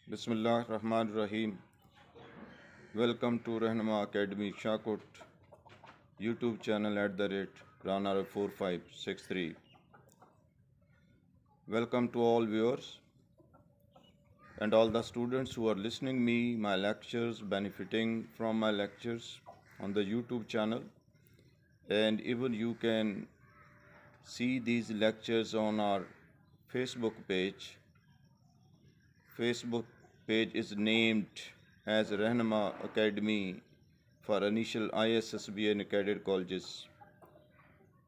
Bismillah Rahman Rahim. Welcome to Rahnama Academy Shakut YouTube channel @Rana4563. Welcome to all viewers and all the students who are listening me my lectures, benefiting from my lectures on the YouTube channel, and even you can see these lectures on our Facebook page. Facebook page is named as Rahnama Academy for initial ISSB and cadet colleges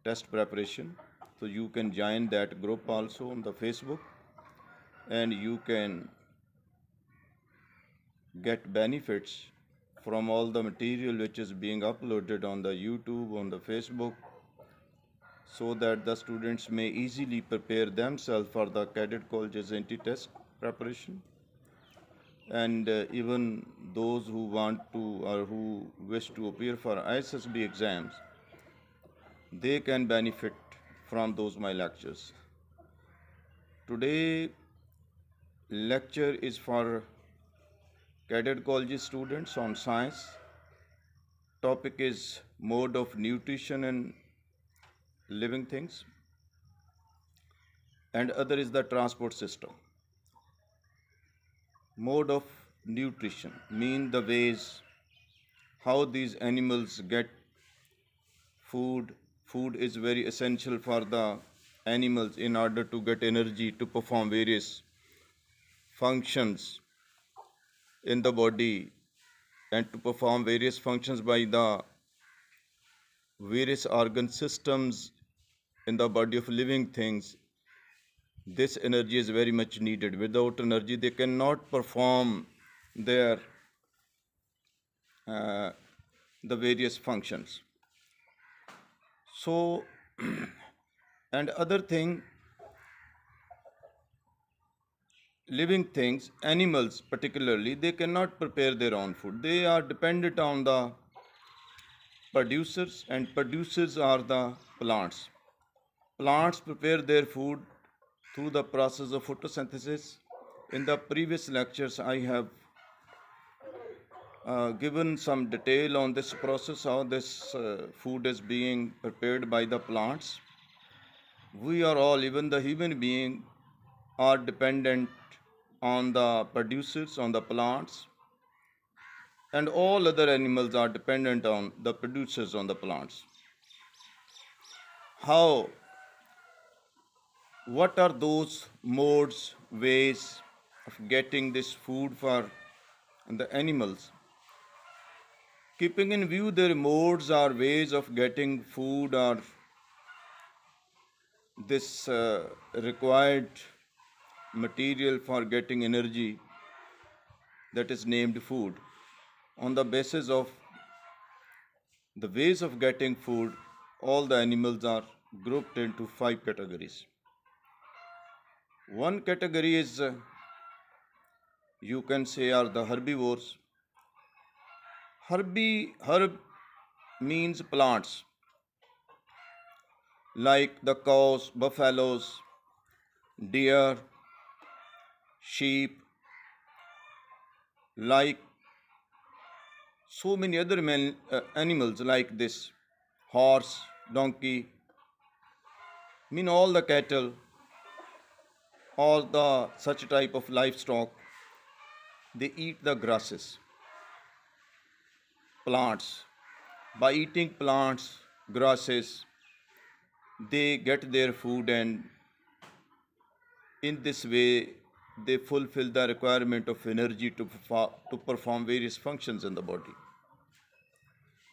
test preparation. So you can join that group also on the Facebook, and you can get benefits from all the material which is being uploaded on the YouTube, on the Facebook, so that the students may easily prepare themselves for the cadet colleges anti-test preparation. And even those who want to or who wish to appear for ISSB exams, they can benefit from those my lectures. Today lecture is for cadet college students on science. Topic is mode of nutrition and living things, and other is the transport system. Mode of nutrition mean the ways how these animals get food. Food is very essential for the animals in order to get energy to perform various functions in the body and to perform various functions by the various organ systems in the body of living things. This energy is very much needed. Without energy they cannot perform their the various functions. So and other thing, living things, animals particularly, they cannot prepare their own food. They are dependent on the producers, and producers are the plants. Plants prepare their food through the process of photosynthesis. In the previous lectures I have given some detail on this process, how this food is being prepared by the plants. We are all, even the human being, are dependent on the producers, on the plants, and all other animals are dependent on the producers, on the plants. How, what are those modes, ways of getting this food for the animals? Keeping in view their modes or ways of getting food or this required material for getting energy, that is named food. On the basis of the ways of getting food, all the animals are grouped into 5 categories. One category is you can say are the herbivores. Herb means plants, like the cows, buffaloes, deer, sheep, like so many other animals like this, horse, donkey, mean all the cattle, all the such type of livestock, they eat the grasses, plants. By eating plants, grasses, they get their food, and in this way they fulfill the requirement of energy to perform various functions in the body.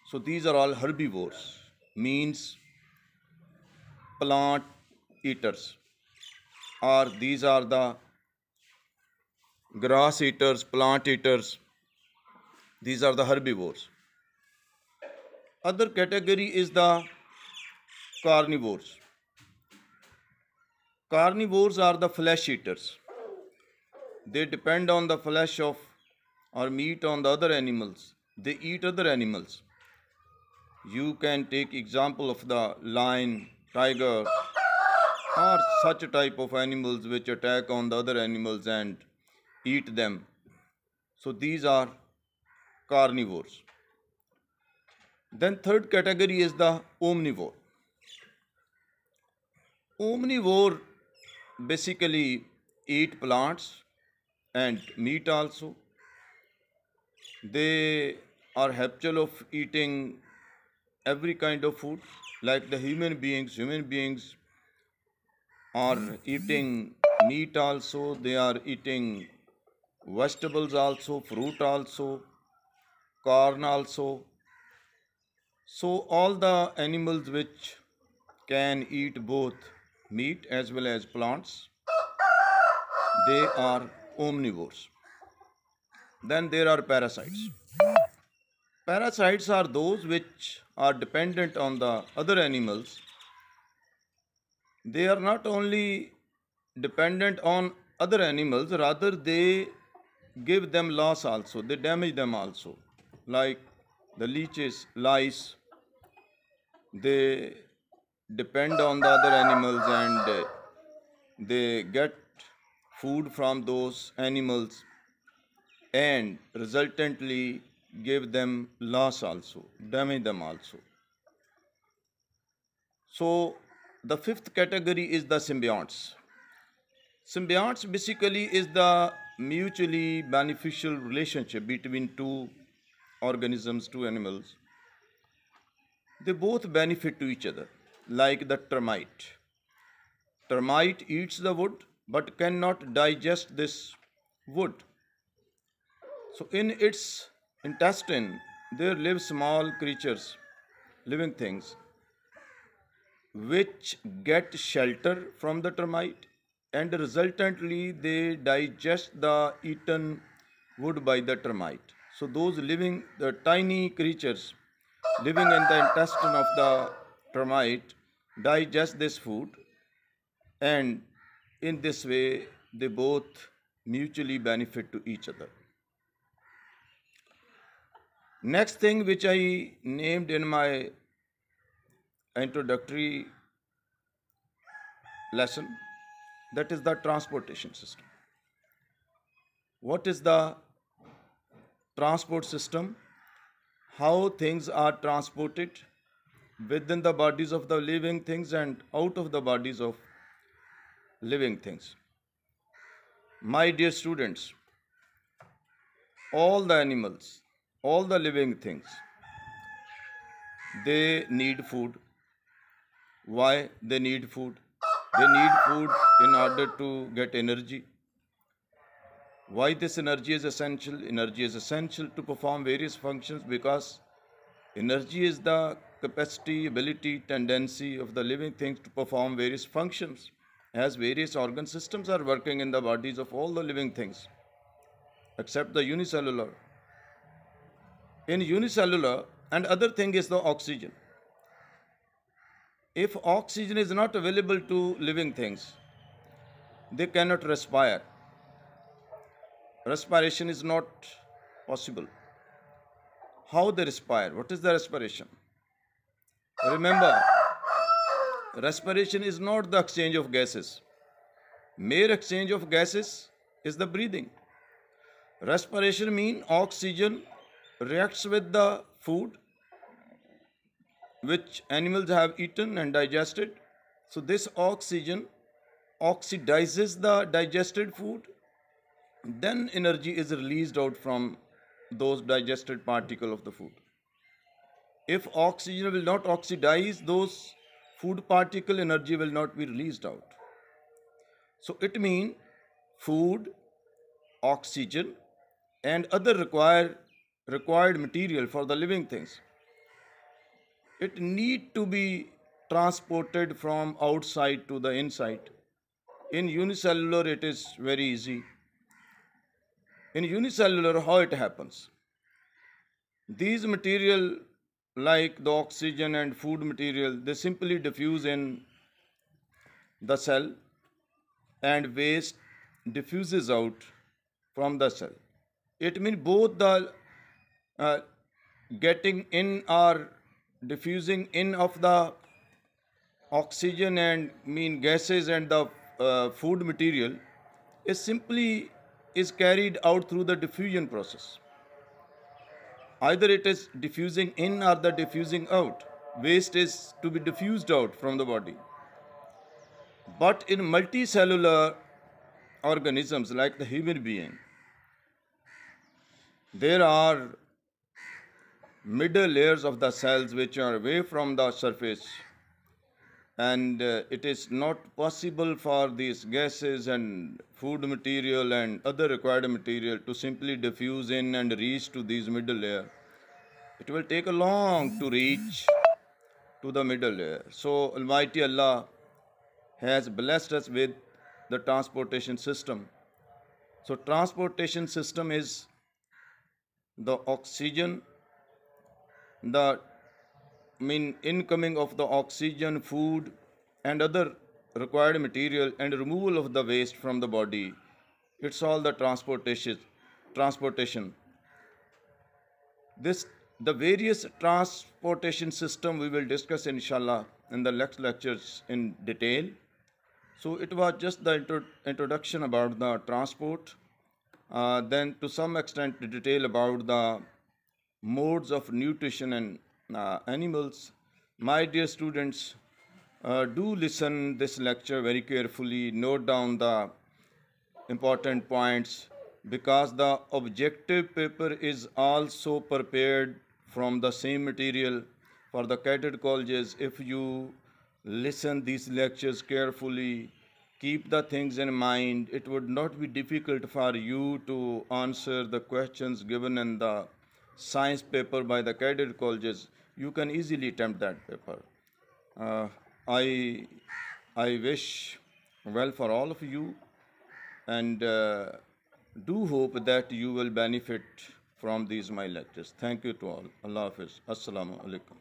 So these are all herbivores, means plant eaters, or these are the grass eaters, plant eaters. These are the herbivores. Other category is the carnivores. Carnivores are the flesh eaters. They depend on the flesh of or meat on the other animals. They eat other animals. You can take example of the lion, tiger, or such a type of animals which attack on the other animals and eat them. So these are carnivores. Then third category is the omnivore. Omnivore basically eat plants and meat also. They are habitual of eating every kind of food, like the human beings. Human beings are eating meat also, they are eating vegetables also, fruit also, corn also. So all the animals which can eat both meat as well as plants, they are omnivores. Then there are parasites. Parasites are those which are dependent on the other animals. They are not only dependent on other animals, rather they give them loss also, they damage them also. Like the leeches, lice, they depend on the other animals and they get food from those animals and resultantly give them loss also, damage them also. So the fifth category is the symbionts. Symbionts basically is the mutually beneficial relationship between two organisms, two animals. They both benefit to each other, like the termite. Termite eats the wood but cannot digest this wood. So in its intestine there live small creatures, living things, which get shelter from the termite and resultantly they digest the eaten wood by the termite. So those living, the tiny creatures living in the intestine of the termite digest this food, and in this way they both mutually benefit to each other. Next thing which I named in my introductory lesson, that is the transportation system. What is the transport system? How things are transported within the bodies of the living things and out of the bodies of living things. My dear students, all the animals, all the living things, they need food. Why they need food? They need food in order to get energy. Why this energy is essential? Energy is essential to perform various functions because energy is the capacity, ability, tendency of the living things to perform various functions, as various organ systems are working in the bodies of all the living things except the unicellular. In unicellular, and other thing is the oxygen. If oxygen is not available to living things, they cannot respire. Respiration is not possible. How they respire? What is the respiration? Remember, respiration is not the exchange of gases. Mere exchange of gases is the breathing. Respiration means oxygen reacts with the food which animals have eaten and digested. So this oxygen oxidizes the digested food, then energy is released out from those digested particle of the food. If oxygen will not oxidize those food particle, energy will not be released out. So it means food, oxygen, and other required material for the living things, it need to be transported from outside to the inside. In unicellular it is very easy. In unicellular, how it happens? These material like the oxygen and food material, they simply diffuse in the cell and waste diffuses out from the cell. It means both the uh, getting in or diffusing in of the oxygen and mean gases and the food material is simply is carried out through the diffusion process. Either it is diffusing in or the diffusing out. Waste is to be diffused out from the body. But in multicellular organisms like the human being, there are middle layers of the cells which are away from the surface, and it is not possible for these gases and food material and other required material to simply diffuse in and reach to these middle layer. It will take a long to reach to the middle layer. So Almighty Allah has blessed us with the transportation system. So transportation system is the oxygen, the incoming of the oxygen, food, and other required material, and removal of the waste from the body. It's all the transportation. Transportation. This the various transportation system we will discuss inshallah in the next lectures in detail. So it was just the introduction about the transport. Then to some extent the detail about the modes of nutrition and animals. My dear students, do listen this lecture very carefully, note down the important points, because the objective paper is also prepared from the same material for the cadet colleges. If you listen these lectures carefully, keep the things in mind, it would not be difficult for you to answer the questions given in the science paper by the cadet colleges. You can easily attempt that paper. Uh, I I wish well for all of you, and do hope that you will benefit from these my lectures. Thank you to all. Allah Hafiz. Assalamu alaikum.